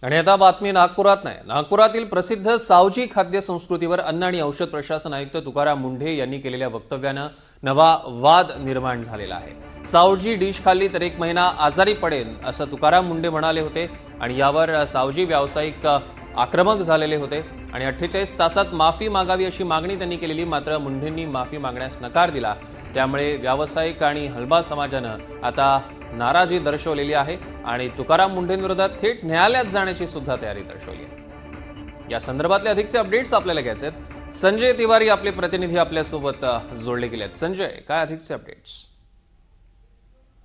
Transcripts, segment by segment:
आणि आता बातमी नागपुरात नाही. नागपुरातील प्रसिद्ध सावजी खाद्य संस्कृतीवर अन्न आणि औषध प्रशासन आयुक्त तुकाराम मुंढे यांनी केलेल्या वक्तव्यानं नवा वाद निर्माण झालेला आहे. सावजी डिश खाल्ली तर 1 महिना आजारी पडेल असं तुकाराम मुंढे म्हणाले होते आणि यावर सावजी व्यावसायिक आक्रमक झालेले होते आणि 48 तासात माफी मागावी अशी मागणी त्यांनी केलेली. मात्र मुंढेंनी माफी मागण्यास नकार दिला. त्यामुळे व्यावसायिक आणि हलबा समाजानं आता नाराजी दर्शवलेली आहे आणि तुकाराम मुंढेंविरोधात थेट न्यायालयात जाण्याची सुद्धा तयारी दर्शवली आहे. या संदर्भातले अधिकचे अपडेट्स आपल्याला घ्यायचे आहेत. संजय तिवारी आपले प्रतिनिधी आपल्यासोबत जोडले गेले आहेत. संजय, काय अधिकचे अपडेट्स?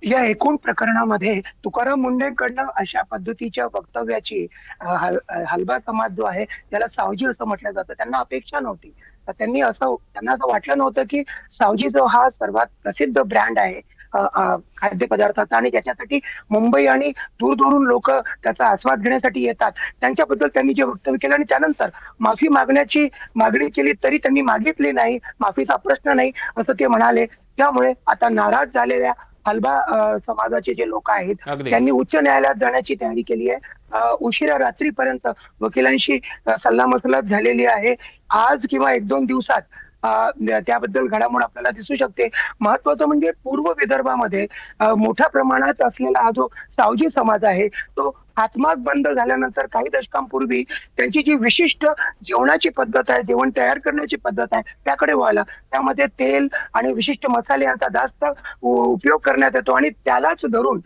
या एकूण प्रकरणामध्ये तुकाराम मुंढेंकडनं अशा पद्धतीच्या वक्तव्याची हलबा समाज जो आहे त्याला सावजी असं म्हटलं जातं, त्यांना अपेक्षा नव्हती. तर त्यांना असं वाटलं नव्हतं की सावजी जो हा सर्वात प्रसिद्ध ब्रँड आहे खाद्यपदार्थाचा आणि त्याच्यासाठी मुंबई आणि दूरदूरून लोक त्याचा आस्वाद घेण्यासाठी येतात, त्यांच्याबद्दल त्यांनी जे वक्तव्य केलं आणि त्यानंतर माफी मागण्याची मागणी केली तरी त्यांनी मागितली नाही, माफीचा प्रश्न नाही असं ते म्हणाले. त्यामुळे आता नाराज झालेल्या हलबा समाजाचे जे लोक आहेत त्यांनी उच्च न्यायालयात जाण्याची तयारी केली आहे. उशिरा रात्रीपर्यंत वकिलांशी सल्लामसलत झालेली आहे. आज किंवा 1-2 दिवसात त्याबद्दल घडामोड आपल्याला दिसू शकते. महत्वाचं म्हणजे पूर्व विदर्भामध्ये मोठ्या प्रमाणात असलेला हा जो सावजी समाज आहे तो हातमाग बंद झाल्यानंतर काही दशकांपूर्वी त्यांची जी विशिष्ट जेवणाची पद्धत आहे, जेवण तयार करण्याची पद्धत आहे त्याकडे वळला. त्यामध्ये तेल आणि विशिष्ट मसाले यांचा जास्त उपयोग करण्यात येतो आणि त्यालाच धरून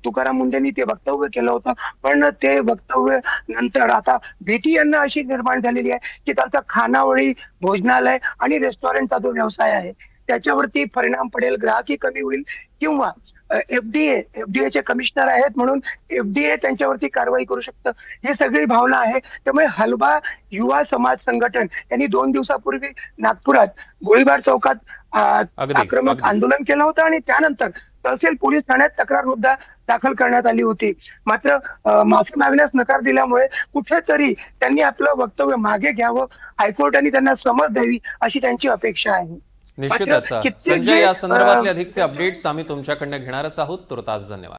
तुकाराम मुंढेंनी ते वक्तव्य केलं होतं. पण ते वक्तव्य नंतर आता भीती यांना अशी निर्माण झालेली आहे की त्यांचा खानावळी, भोजनालय आणि रेस्टॉरंटचा जो व्यवसाय आहे त्याच्यावरती परिणाम पडेल, ग्राहकही कमी होईल किंवा एफडीएचे कमिशनर आहेत म्हणून एफडीए त्यांच्यावरती कारवाई करू शकतं, ही सगळी भावना आहे. त्यामुळे हलबा युवा समाज संघटन यांनी 2 दिवसापूर्वी नागपुरात गोळीबार चौकात आक्रमक आंदोलन केलं होतं आणि त्यानंतर तहसील पोलीस ठाण्यात तक्रार सुद्धा दाखल करण्यात आली होती. मात्र माफी मागण्यास नकार दिल्यामुळे कुठेतरी त्यांनी आपलं वक्तव्य मागे घ्यावं, हायकोर्टाने त्यांना समज द्यावी अशी त्यांची अपेक्षा आहे. निश्चितच संजय, या संदर्भातले अधिकचे अपडेट्स आम्ही तुमच्याकडनं घेणारच आहोत. तुर्तास धन्यवाद.